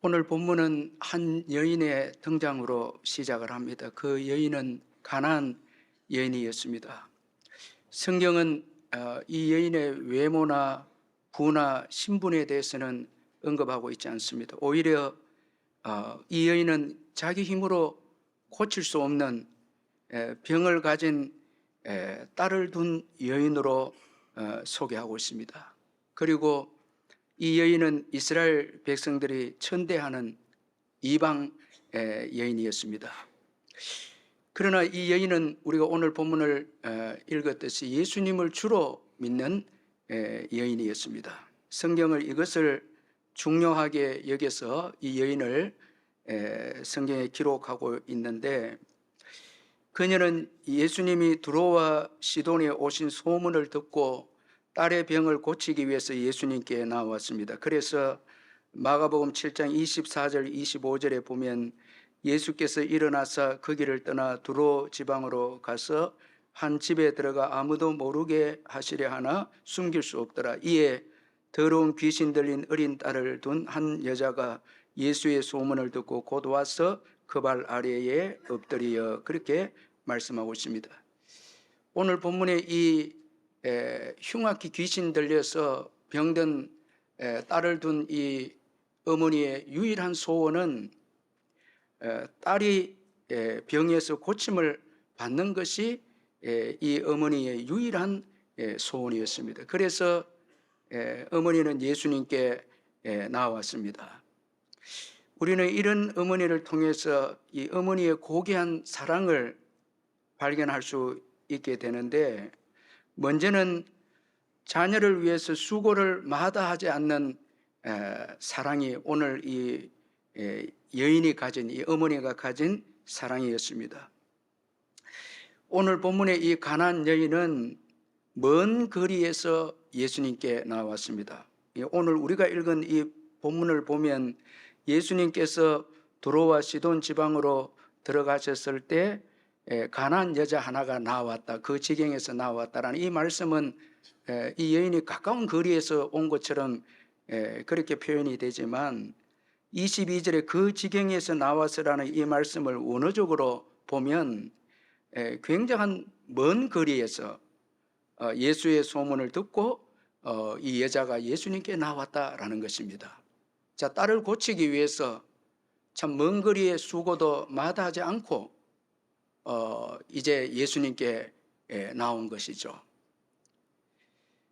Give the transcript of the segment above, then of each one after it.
오늘 본문은 한 여인의 등장으로 시작을 합니다. 그 여인은 가나안 여인이었습니다. 성경은 이 여인의 외모나 부나 신분에 대해서는 언급하고 있지 않습니다. 오히려 이 여인은 자기 힘으로 고칠 수 없는 병을 가진 딸을 둔 여인으로 소개하고 있습니다. 그리고 이 여인은 이스라엘 백성들이 천대하는 이방 여인이었습니다. 그러나 이 여인은 우리가 오늘 본문을 읽었듯이 예수님을 주로 믿는 여인이었습니다. 성경을 이것을 중요하게 여겨서 이 여인을 성경에 기록하고 있는데, 그녀는 예수님이 두로와 시돈에 오신 소문을 듣고 딸의 병을 고치기 위해서 예수님께 나왔습니다. 그래서 마가복음 7장 24절 25절에 보면 예수께서 일어나서 그 길을 떠나 두로 지방으로 가서 한 집에 들어가 아무도 모르게 하시려 하나 숨길 수 없더라. 이에 더러운 귀신 들린 어린 딸을 둔 한 여자가 예수의 소문을 듣고 곧 와서 그 발 아래에 엎드리어 그렇게 말씀하고 있습니다. 오늘 본문에 이 흉악히 귀신 들려서 병든 딸을 둔 이 어머니의 유일한 소원은 딸이 병에서 고침을 받는 것이 이 어머니의 유일한 소원이었습니다. 그래서 어머니는 예수님께 나왔습니다. 우리는 이런 어머니를 통해서 이 어머니의 고귀한 사랑을 발견할 수 있게 되는데, 먼저는 자녀를 위해서 수고를 마다하지 않는 사랑이 오늘 이 여인이 가진, 이 어머니가 가진 사랑이었습니다. 오늘 본문의 이 가나안 여인은 먼 거리에서 예수님께 나왔습니다. 오늘 우리가 읽은 이 본문을 보면 예수님께서 두로와 시돈 지방으로 들어가셨을 때 가나안 여자 하나가 나왔다, 그 지경에서 나왔다라는 이 말씀은 이 여인이 가까운 거리에서 온 것처럼 그렇게 표현이 되지만, 22절에 그 지경에서 나왔으라는 이 말씀을 원어적으로 보면 굉장한 먼 거리에서 예수의 소문을 듣고 이 여자가 예수님께 나왔다라는 것입니다. 자, 딸을 고치기 위해서 참 먼 거리의 수고도 마다하지 않고 이제 예수님께 나온 것이죠.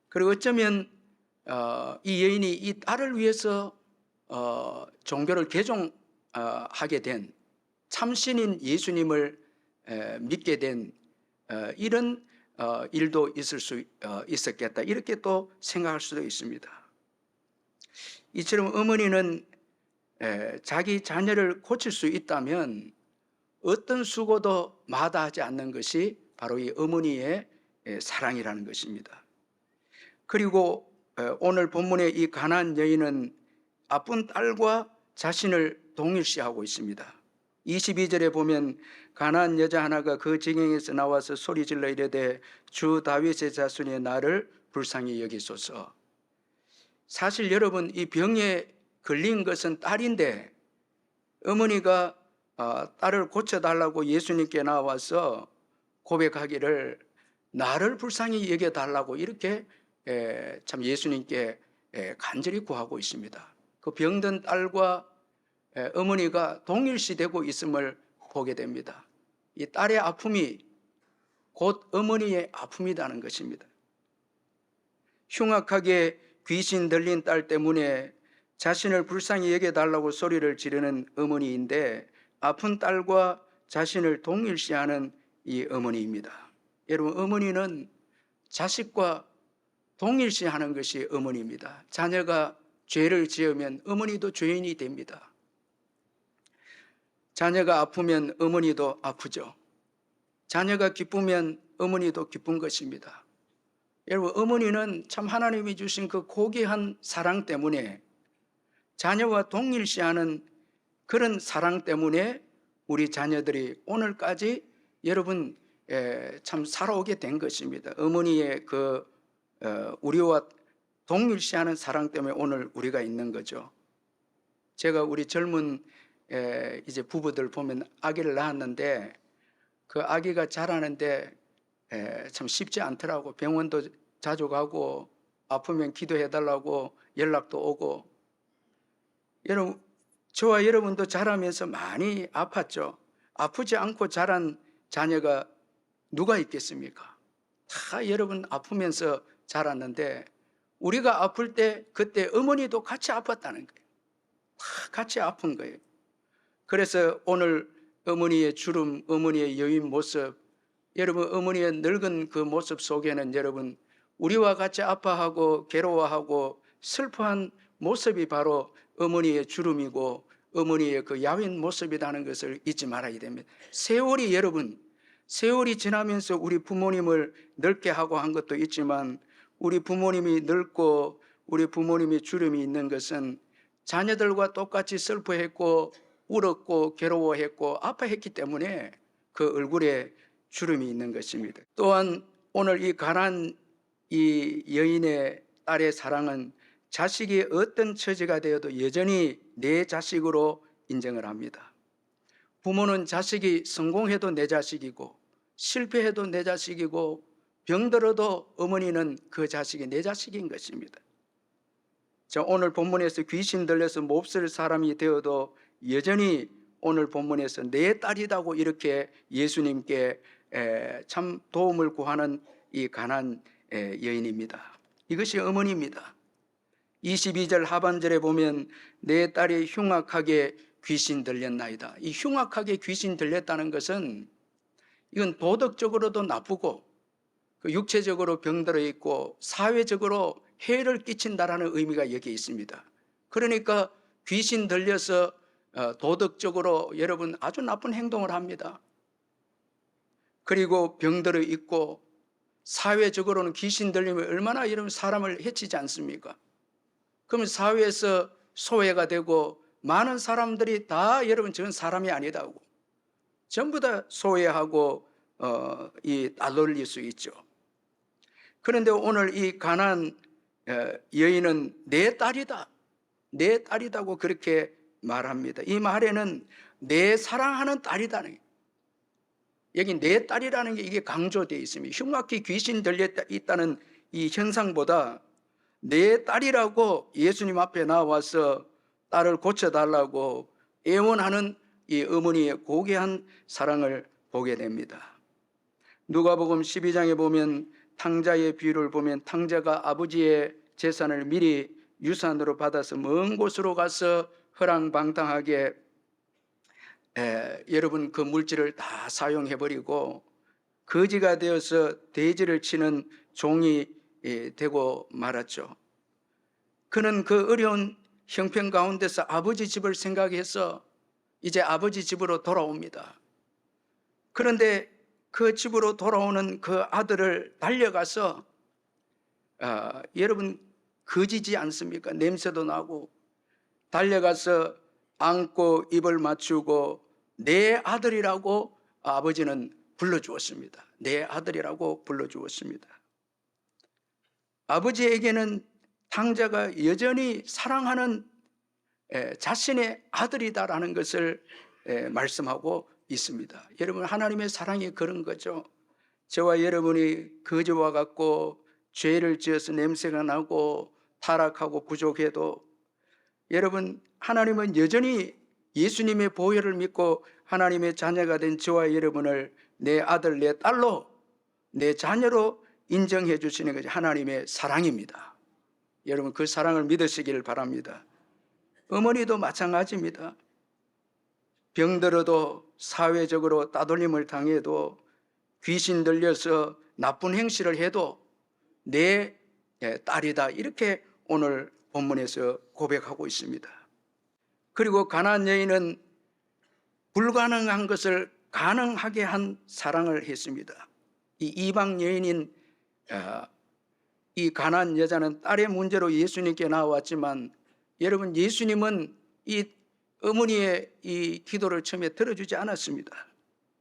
그리고 어쩌면 이 여인이 이 딸을 위해서 종교를 개종하게 된, 참신인 예수님을 믿게 된 이런 일도 있을 수 있었겠다, 이렇게 또 생각할 수도 있습니다. 이처럼 어머니는 자기 자녀를 고칠 수 있다면 어떤 수고도 마다하지 않는 것이 바로 이 어머니의 사랑이라는 것입니다. 그리고 오늘 본문의 이 가나안 여인은 아픈 딸과 자신을 동일시하고 있습니다. 22절에 보면 가나안 여자 하나가 그 지경에서 나와서 소리질러 이르되 주 다윗의 자손의 나를 불쌍히 여기소서. 사실 여러분, 이 병에 걸린 것은 딸인데 어머니가 딸을 고쳐달라고 예수님께 나와서 고백하기를 나를 불쌍히 여겨달라고 이렇게 참 예수님께 간절히 구하고 있습니다. 그 병든 딸과 어머니가 동일시되고 있음을 보게 됩니다. 이 딸의 아픔이 곧 어머니의 아픔이라는 것입니다. 흉악하게 귀신 들린 딸 때문에 자신을 불쌍히 여겨달라고 소리를 지르는 어머니인데, 아픈 딸과 자신을 동일시하는 이 어머니입니다. 여러분, 어머니는 자식과 동일시하는 것이 어머니입니다. 자녀가 죄를 지으면 어머니도 죄인이 됩니다. 자녀가 아프면 어머니도 아프죠. 자녀가 기쁘면 어머니도 기쁜 것입니다. 여러분, 어머니는 참 하나님이 주신 그 고귀한 사랑 때문에, 자녀와 동일시하는 그런 사랑 때문에 우리 자녀들이 오늘까지 여러분 참 살아오게 된 것입니다. 어머니의 그 우리와 동일시하는 사랑 때문에 오늘 우리가 있는 거죠. 제가 우리 젊은 이제 부부들 보면 아기를 낳았는데 그 아기가 자라는데 참 쉽지 않더라고. 병원도 자주 가고 아프면 기도해 달라고 연락도 오고. 여러분, 저와 여러분도 자라면서 많이 아팠죠. 아프지 않고 자란 자녀가 누가 있겠습니까? 다 여러분 아프면서 자랐는데 우리가 아플 때 그때 어머니도 같이 아팠다는 거예요. 다 같이 아픈 거예요. 그래서 오늘 어머니의 주름, 어머니의 여인 모습, 여러분 어머니의 늙은 그 모습 속에는 여러분 우리와 같이 아파하고 괴로워하고 슬퍼한 모습이 바로 어머니의 주름이고 어머니의 그 야윈 모습이라는 것을 잊지 말아야 됩니다. 세월이 여러분, 세월이 지나면서 우리 부모님을 늙게 하고 한 것도 있지만 우리 부모님이 늙고 우리 부모님이 주름이 있는 것은 자녀들과 똑같이 슬퍼했고 울었고 괴로워했고 아파했기 때문에 그 얼굴에 주름이 있는 것입니다. 또한 오늘 이 가난 이 여인의 딸의 사랑은 자식이 어떤 처지가 되어도 여전히 내 자식으로 인정을 합니다. 부모는 자식이 성공해도 내 자식이고 실패해도 내 자식이고 병들어도 어머니는 그 자식이 내 자식인 것입니다. 자, 오늘 본문에서 귀신 들려서 몹쓸 사람이 되어도 여전히 오늘 본문에서 내 딸이라고 이렇게 예수님께 참 도움을 구하는 이 가난 여인입니다. 이것이 어머니입니다. 22절 하반절에 보면 내 딸이 흉악하게 귀신 들렸나이다. 이 흉악하게 귀신 들렸다는 것은 이건 도덕적으로도 나쁘고 육체적으로 병들어 있고 사회적으로 해를 끼친다라는 의미가 여기에 있습니다. 그러니까 귀신 들려서 도덕적으로 여러분 아주 나쁜 행동을 합니다. 그리고 병들어 있고 사회적으로는 귀신 들리면 얼마나 여러분 사람을 해치지 않습니까? 그러면 사회에서 소외가 되고 많은 사람들이 다 여러분 저건 사람이 아니다고 전부 다 소외하고 따돌릴 수 있죠. 그런데 오늘 이 가난 여인은 내 딸이다, 내 딸이다고 그렇게 말합니다. 이 말에는 내 사랑하는 딸이다는 거예요. 여기 내 딸이라는 게 이게 강조되어 있습니다. 흉악히 귀신 들렸다는 이 현상보다 내 딸이라고 예수님 앞에 나와서 딸을 고쳐달라고 애원하는 이 어머니의 고귀한 사랑을 보게 됩니다. 누가복음 12장에 보면 탕자의 비유를 보면 탕자가 아버지의 재산을 미리 유산으로 받아서 먼 곳으로 가서 허랑방탕하게 여러분 그 물질을 다 사용해버리고 거지가 되어서 돼지를 치는 종이 되고 말았죠. 그는 그 어려운 형편 가운데서 아버지 집을 생각해서 이제 아버지 집으로 돌아옵니다. 그런데 그 집으로 돌아오는 그 아들을 달려가서 여러분 거지지 않습니까? 냄새도 나고 달려가서 안고 입을 맞추고 내 아들이라고 아버지는 불러주었습니다. 내 아들이라고 불러주었습니다. 아버지에게는 탕자가 여전히 사랑하는 자신의 아들이다라는 것을 말씀하고 있습니다. 여러분 하나님의 사랑이 그런 거죠. 저와 여러분이 거지와 같고 죄를 지어서 냄새가 나고 타락하고 부족해도 여러분 하나님은 여전히 예수님의 보혈을 믿고 하나님의 자녀가 된 저와 여러분을 내 아들 내 딸로 내 자녀로 인정해 주시는 것이 하나님의 사랑입니다. 여러분 그 사랑을 믿으시길 바랍니다. 어머니도 마찬가지입니다. 병들어도 사회적으로 따돌림을 당해도 귀신 들려서 나쁜 행실을 해도 내 딸이다 이렇게 오늘 본문에서 고백하고 있습니다. 그리고 가나안 여인은 불가능한 것을 가능하게 한 사랑을 했습니다. 이 이방 여인인 이 가나안 여자는 딸의 문제로 예수님께 나왔지만 여러분 예수님은 이 어머니의 이 기도를 처음에 들어주지 않았습니다.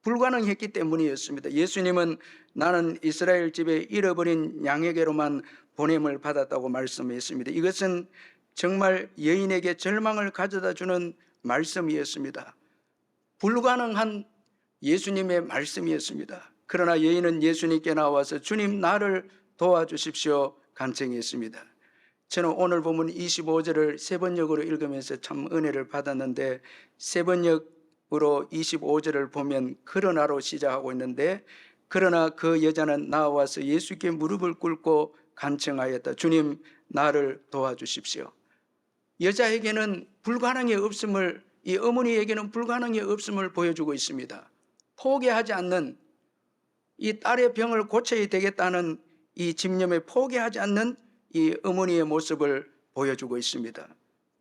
불가능했기 때문이었습니다. 예수님은 나는 이스라엘 집에 잃어버린 양에게로만 보냄을 받았다고 말씀했습니다. 이것은 정말 여인에게 절망을 가져다 주는 말씀이었습니다. 불가능한 예수님의 말씀이었습니다. 그러나 여인은 예수님께 나와서 주님 나를 도와주십시오 간청했습니다. 저는 오늘 본문 25절을 세 번역으로 읽으면서 참 은혜를 받았는데, 세 번역으로 25절을 보면 그러나로 시작하고 있는데, 그러나 그 여자는 나와서 예수께 무릎을 꿇고 간청하였다. 주님 나를 도와주십시오. 여자에게는 불가능이 없음을, 이 어머니에게는 불가능이 없음을 보여주고 있습니다. 포기하지 않는, 이 딸의 병을 고쳐야 되겠다는 이 집념에 포기하지 않는 이 어머니의 모습을 보여주고 있습니다.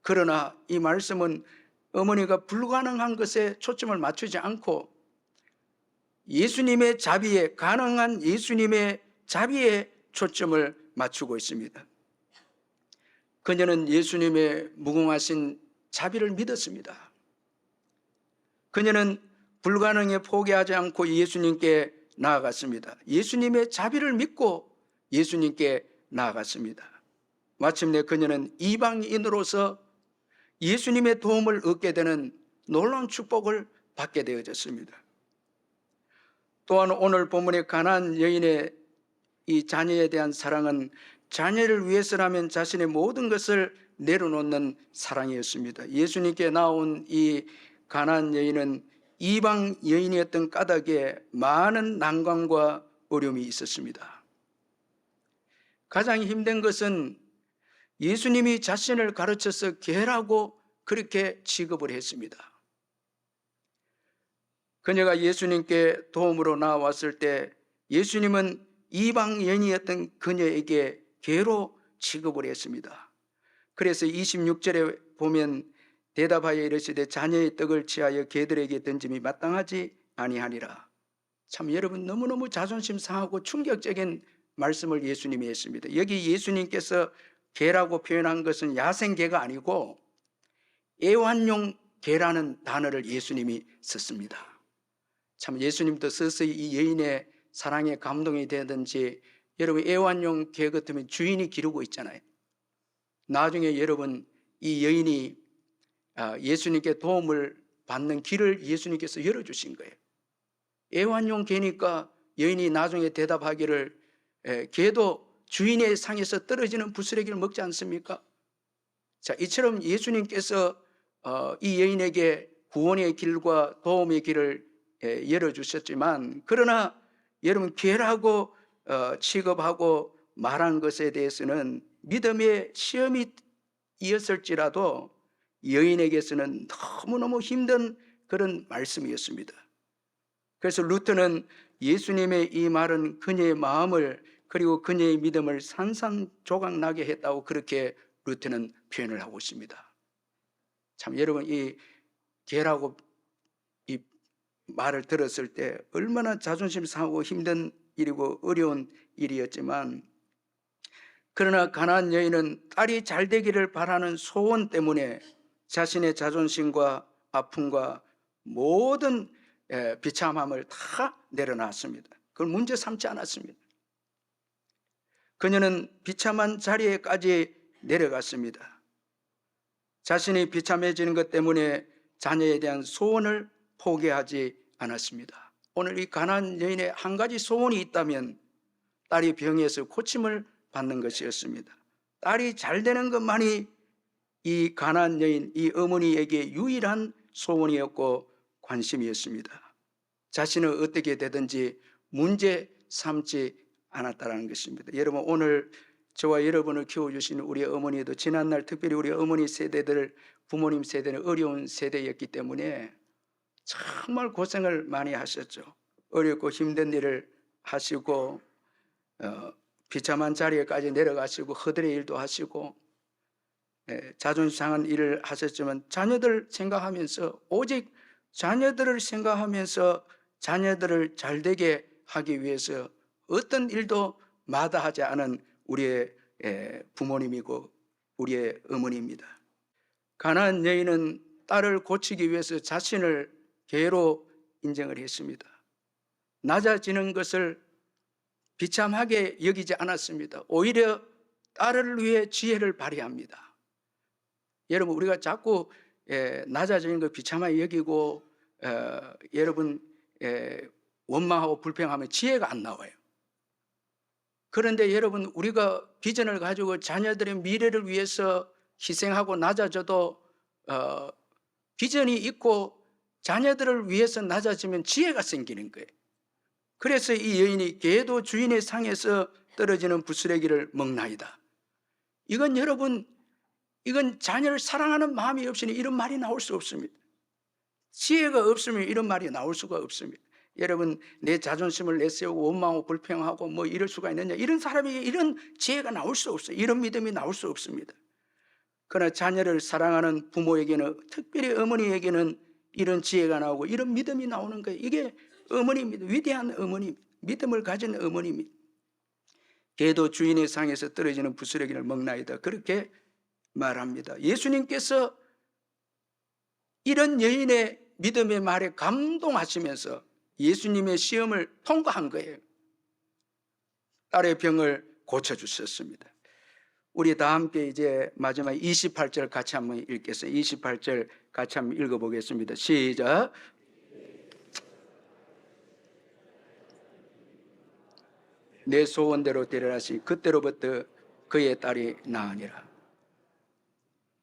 그러나 이 말씀은 어머니가 불가능한 것에 초점을 맞추지 않고 예수님의 자비에, 가능한 예수님의 자비에 초점을 맞추고 있습니다. 그녀는 예수님의 무궁하신 자비를 믿었습니다. 그녀는 불가능에 포기하지 않고 예수님께 나아갔습니다. 예수님의 자비를 믿고 예수님께 나아갔습니다. 마침내 그녀는 이방인으로서 예수님의 도움을 얻게 되는 놀라운 축복을 받게 되어졌습니다. 또한 오늘 본문의 가나안 여인의 이 자녀에 대한 사랑은 자녀를 위해서라면 자신의 모든 것을 내려놓는 사랑이었습니다. 예수님께 나온 이 가나안 여인은 이방 여인이었던 까닭에 많은 난관과 어려움이 있었습니다. 가장 힘든 것은 예수님이 자신을 가르쳐서 개라고 그렇게 취급을 했습니다. 그녀가 예수님께 도움으로 나왔을 때 예수님은 이방 여인이었던 그녀에게 개로 취급을 했습니다. 그래서 26절에 보면 대답하여 이르시되 자녀의 떡을 취하여 개들에게 던짐이 마땅하지 아니하니라. 참 여러분, 너무너무 자존심 상하고 충격적인 말씀을 예수님이 했습니다. 여기 예수님께서 개라고 표현한 것은 야생개가 아니고 애완용 개라는 단어를 예수님이 썼습니다. 참 예수님도 서서히 이 여인의 사랑에 감동이 되든지, 여러분 애완용 개 같으면 주인이 기르고 있잖아요. 나중에 여러분 이 여인이 예수님께 도움을 받는 길을 예수님께서 열어주신 거예요. 애완용 개니까 여인이 나중에 대답하기를 개도 주인의 상에서 떨어지는 부스러기를 먹지 않습니까? 자, 이처럼 예수님께서 이 여인에게 구원의 길과 도움의 길을 열어주셨지만, 그러나 여러분 개라고 취급하고 말한 것에 대해서는 믿음의 시험이 이었을지라도 여인에게서는 너무너무 힘든 그런 말씀이었습니다. 그래서 루터는 예수님의 이 말은 그녀의 마음을, 그리고 그녀의 믿음을 산산조각나게 했다고 그렇게 루터는 표현을 하고 있습니다. 참 여러분, 이 개라고 이 말을 들었을 때 얼마나 자존심 상하고 힘든 일이고 어려운 일이었지만, 그러나 가나안 여인은 딸이 잘 되기를 바라는 소원 때문에 자신의 자존심과 아픔과 모든 비참함을 다 내려놨습니다. 그걸 문제 삼지 않았습니다. 그녀는 비참한 자리에까지 내려갔습니다. 자신이 비참해지는 것 때문에 자녀에 대한 소원을 포기하지 않았습니다. 오늘 이 가나안 여인의 한 가지 소원이 있다면 딸이 병에서 고침을 받는 것이었습니다. 딸이 잘 되는 것만이 이 가나안 여인, 이 어머니에게 유일한 소원이었고 관심이었습니다. 자신은 어떻게 되든지 문제 삼지 않았다는 것입니다. 여러분, 오늘 저와 여러분을 키워주신 우리 어머니도 지난날 특별히 우리 어머니 세대들, 부모님 세대는 어려운 세대였기 때문에 정말 고생을 많이 하셨죠. 어렵고 힘든 일을 하시고 비참한 자리에까지 내려가시고 허들의 일도 하시고 자존심 상한 일을 하셨지만, 자녀들 생각하면서, 오직 자녀들을 생각하면서 자녀들을 잘되게 하기 위해서 어떤 일도 마다하지 않은 우리의 부모님이고 우리의 어머니입니다. 가나안 여인은 딸을 고치기 위해서 자신을 개로 인정을 했습니다. 낮아지는 것을 비참하게 여기지 않았습니다. 오히려 딸을 위해 지혜를 발휘합니다. 여러분 우리가 자꾸 낮아지는 거 비참하게 여기고 여러분 원망하고 불평하면 지혜가 안 나와요. 그런데 여러분 우리가 비전을 가지고 자녀들의 미래를 위해서 희생하고 낮아져도 비전이 있고 자녀들을 위해서 낮아지면 지혜가 생기는 거예요. 그래서 이 여인이 개도 주인의 상에서 떨어지는 부스러기를 먹나이다. 이건 여러분, 이건 자녀를 사랑하는 마음이 없으니 이런 말이 나올 수 없습니다. 지혜가 없으면 이런 말이 나올 수가 없습니다. 여러분, 내 자존심을 내세우고 원망하고 불평하고 뭐 이럴 수가 있느냐, 이런 사람에게 이런 지혜가 나올 수 없어요. 이런 믿음이 나올 수 없습니다. 그러나 자녀를 사랑하는 부모에게는, 특별히 어머니에게는 이런 지혜가 나오고 이런 믿음이 나오는 거예요. 이게 어머니입니다. 위대한 어머니, 믿음을 가진 어머니입니다. 개도 주인의 상에서 떨어지는 부스러기를 먹나이다, 그렇게 말합니다. 예수님께서 이런 여인의 믿음의 말에 감동하시면서 예수님의 시험을 통과한 거예요. 딸의 병을 고쳐주셨습니다. 우리 다 함께 이제 마지막 28절 같이 한번 읽겠어요. 28절 같이 한번 읽어보겠습니다. 시작. 내 소원대로 데려라시 그때로부터 그의 딸이 나으니라.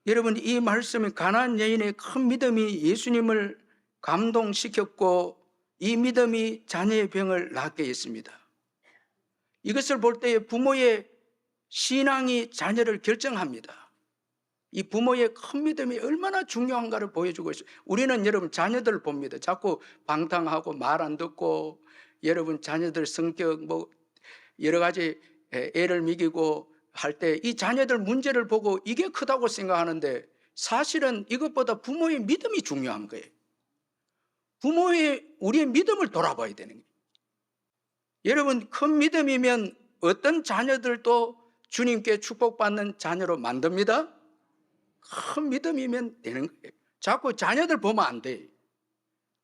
여러분, 이 말씀은 가나안 여인의 큰 믿음이 예수님을 감동시켰고 이 믿음이 자녀의 병을 낫게 했습니다. 이것을 볼 때 부모의 신앙이 자녀를 결정합니다. 이 부모의 큰 믿음이 얼마나 중요한가를 보여주고 있어요. 우리는 여러분 자녀들을 봅니다. 자꾸 방탕하고 말 안 듣고 여러분 자녀들 성격 뭐 여러 가지 애를 먹이고 할 때 이 자녀들 문제를 보고 이게 크다고 생각하는데 사실은 이것보다 부모의 믿음이 중요한 거예요. 우리의 믿음을 돌아봐야 되는 거예요. 여러분, 큰 믿음이면 어떤 자녀들도 주님께 축복받는 자녀로 만듭니다. 큰 믿음이면 되는 거예요. 자꾸 자녀들 보면 안 돼.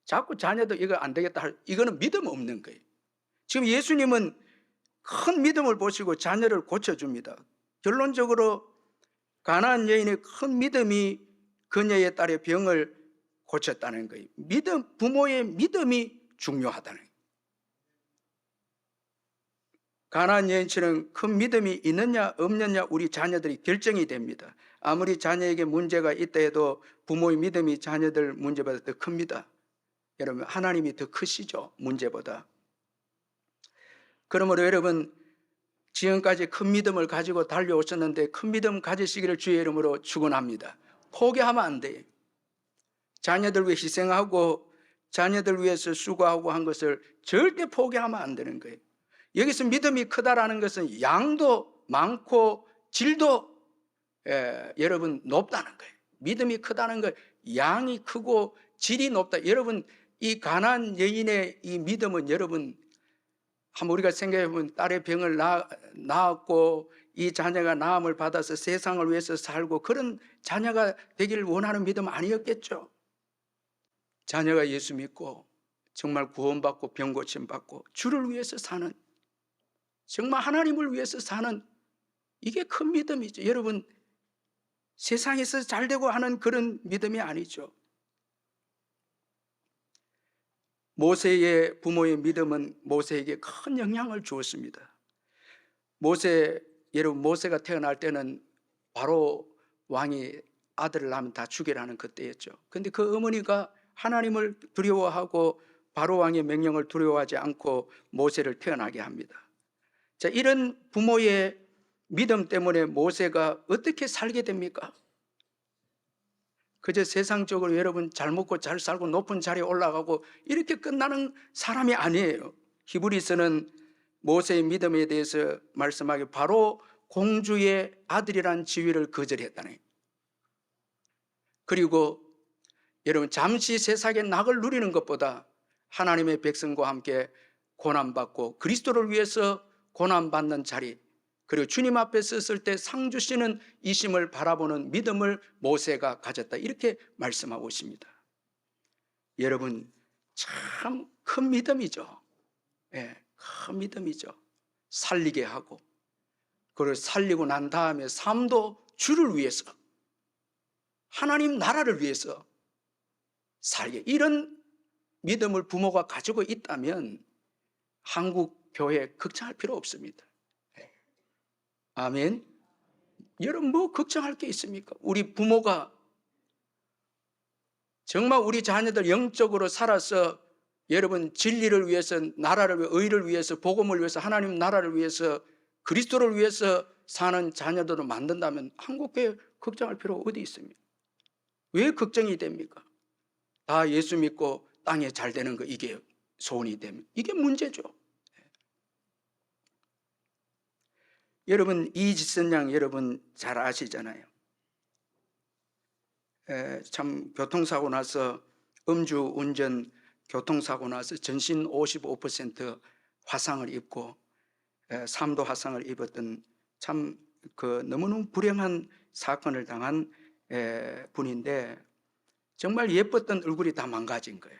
자꾸 자녀들 이거 안 되겠다, 이거는 믿음 없는 거예요. 지금 예수님은 큰 믿음을 보시고 자녀를 고쳐줍니다. 결론적으로 가나안 여인의 큰 믿음이 그녀의 딸의 병을 고쳤다는 거예요. 부모의 믿음이 중요하다는 거예요. 가나안 여인처럼 큰 믿음이 있느냐 없느냐 우리 자녀들이 결정이 됩니다. 아무리 자녀에게 문제가 있다 해도 부모의 믿음이 자녀들 문제보다 더 큽니다. 여러분, 하나님이 더 크시죠, 문제보다. 그러므로 여러분, 지금까지 큰 믿음을 가지고 달려오셨는데 큰 믿음 가지시기를 주의 이름으로 축원합니다. 포기하면 안 돼요. 자녀들 위해 희생하고 자녀들 위해서 수고하고 한 것을 절대 포기하면 안 되는 거예요. 여기서 믿음이 크다라는 것은 양도 많고 질도 여러분 높다는 거예요. 믿음이 크다는 건 양이 크고 질이 높다. 여러분, 이 가나안 여인의 이 믿음은 여러분 한번 우리가 생각해 보면 딸의 병을 낳았고 이 자녀가 나음을 받아서 세상을 위해서 살고 그런 자녀가 되기를 원하는 믿음 아니었겠죠. 자녀가 예수 믿고 정말 구원받고 병 고침받고 주를 위해서 사는, 정말 하나님을 위해서 사는, 이게 큰 믿음이죠. 여러분, 세상에서 잘되고 하는 그런 믿음이 아니죠. 모세의 부모의 믿음은 모세에게 큰 영향을 주었습니다. 여러분, 모세가 태어날 때는 바로 왕이 아들을 낳으면 다 죽이라는 그때였죠. 그런데 그 어머니가 하나님을 두려워하고 바로 왕의 명령을 두려워하지 않고 모세를 태어나게 합니다. 자, 이런 부모의 믿음 때문에 모세가 어떻게 살게 됩니까? 그저 세상적으로 여러분 잘 먹고 잘 살고 높은 자리에 올라가고 이렇게 끝나는 사람이 아니에요. 히브리서는 모세의 믿음에 대해서 말씀하기 바로 공주의 아들이란 지위를 거절했다네. 그리고 여러분, 잠시 세상의 낙을 누리는 것보다 하나님의 백성과 함께 고난받고 그리스도를 위해서 고난받는 자리, 그리고 주님 앞에 섰을 때 상 주시는 이심을 바라보는 믿음을 모세가 가졌다, 이렇게 말씀하고 있습니다. 여러분, 참 큰 믿음이죠. 큰 믿음이죠. 살리게 하고, 그걸 살리고 난 다음에 삶도 주를 위해서, 하나님 나라를 위해서 살게, 이런 믿음을 부모가 가지고 있다면 한국 교회 걱정할 필요 없습니다. 아멘. 여러분 뭐 걱정할 게 있습니까? 우리 부모가 정말 우리 자녀들 영적으로 살아서 여러분 진리를 위해서, 나라를 위해서, 의를 위해서, 복음을 위해서, 하나님 나라를 위해서, 그리스도를 위해서 사는 자녀들을 만든다면 한국교회 걱정할 필요가 어디 있습니까? 왜 걱정이 됩니까? 다 예수 믿고 땅에 잘 되는 거, 이게 소원이 되면 이게 문제죠. 여러분 이지선 양 여러분 잘 아시잖아요. 참 교통사고 나서, 음주운전 교통사고 나서 전신 55% 화상을 입고 3도 화상을 입었던 참 그 너무너무 불행한 사건을 당한 분인데 정말 예뻤던 얼굴이 다 망가진 거예요.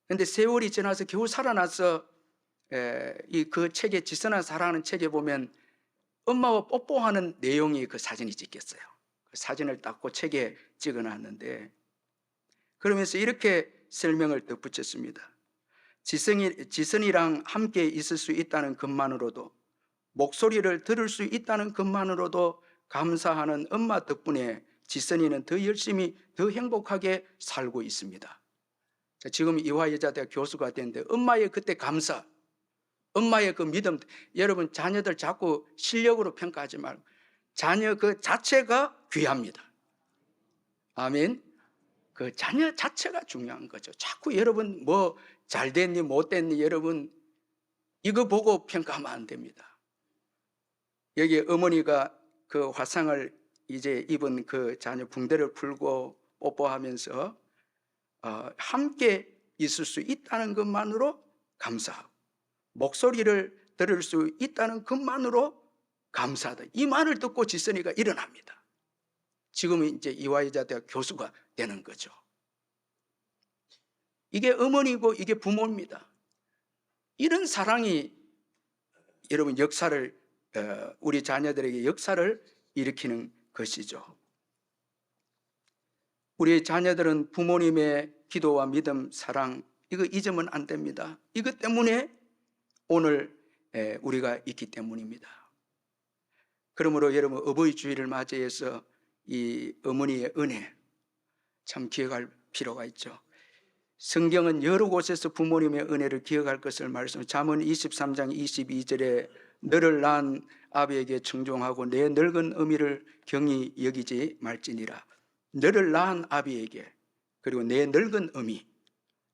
그런데 세월이 지나서 겨우 살아나서 그 책에, 지선한 사랑하는 책에 보면 엄마와 뽀뽀하는 내용이 그 사진이 찍혔어요. 그 사진을 닦고 책에 찍어놨는데 그러면서 이렇게 설명을 덧붙였습니다. 지선이랑 함께 있을 수 있다는 것만으로도, 목소리를 들을 수 있다는 것만으로도 감사하는 엄마 덕분에 지선이는 더 열심히, 더 행복하게 살고 있습니다. 지금 이화여자대학 교수가 됐는데 엄마의 그때 감사, 엄마의 그 믿음, 여러분 자녀들 자꾸 실력으로 평가하지 말고 자녀 그 자체가 귀합니다. 아멘. 그 자녀 자체가 중요한 거죠. 자꾸 여러분 뭐 잘 됐니 못 됐니 여러분 이거 보고 평가하면 안 됩니다. 여기 어머니가 그 화상을 이제 입은 그 자녀 붕대를 풀고 뽀뽀하면서 함께 있을 수 있다는 것만으로 감사하고, 목소리를 들을 수 있다는 것만으로 감사하다, 이 말을 듣고 지선이가 일어납니다. 지금은 이제 이화여자대학 교수가 되는 거죠. 이게 어머니고 이게 부모입니다. 이런 사랑이 여러분 역사를, 우리 자녀들에게 역사를 일으키는 것이죠. 우리 자녀들은 부모님의 기도와 믿음, 사랑, 이거 잊으면 안 됩니다. 이것 때문에 오늘 우리가 있기 때문입니다. 그러므로 여러분 어버이 주일을 맞이해서 이 어머니의 은혜 참 기억할 필요가 있죠. 성경은 여러 곳에서 부모님의 은혜를 기억할 것을 말씀합니다. 잠언 23장 22절에 너를 낳은 아비에게 청종하고 내 늙은 어미를 경히 여기지 말지니라. 너를 낳은 아비에게, 그리고 내 늙은 어미,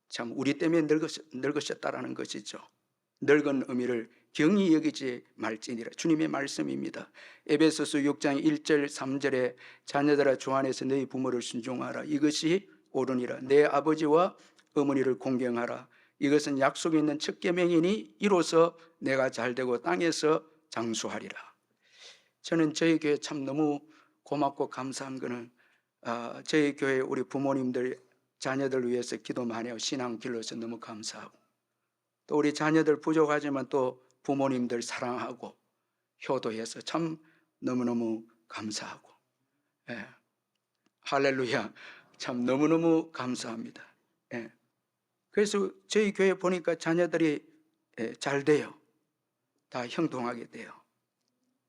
참 우리 때문에 늙으셨다라는 것이죠. 늙은 어미를 경히 여기지 말지니라, 주님의 말씀입니다. 에베소서 6장 1절 3절에 자녀들아 주 안에서 너희 부모를 순종하라, 이것이 옳으니라. 내 아버지와 어머니를 공경하라, 이것은 약속이 있는 첫 계명이니 이로써 내가 잘되고 땅에서 장수하리라. 저는 저희 교회 참 너무 고맙고 감사한 거는 저희 교회 우리 부모님들 자녀들 위해서 기도 많이 하고 신앙 길러서 너무 감사하고, 또 우리 자녀들 부족하지만 또 부모님들 사랑하고 효도해서 참 너무너무 감사하고, 할렐루야, 참 너무너무 감사합니다. 그래서 저희 교회 보니까 자녀들이 잘 돼요. 다 형통하게 돼요.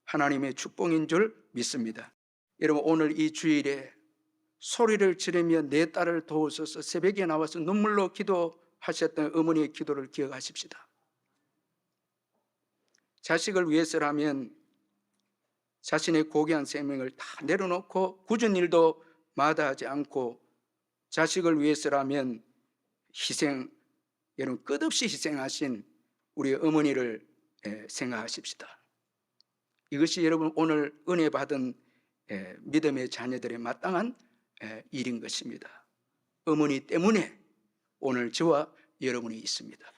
하나님의 축복인 줄 믿습니다. 여러분 오늘 이 주일에 소리를 지르며 내 딸을 도우소서 새벽에 나와서 눈물로 기도하셨던 어머니의 기도를 기억하십시다. 자식을 위해서라면 자신의 고귀한 생명을 다 내려놓고 굳은 일도 마다하지 않고, 자식을 위해서라면 희생, 여러분 끝없이 희생하신 우리 어머니를 생각하십시다. 이것이 여러분 오늘 은혜 받은 믿음의 자녀들의 마땅한 일인 것입니다. 어머니 때문에 오늘 저와 여러분이 있습니다.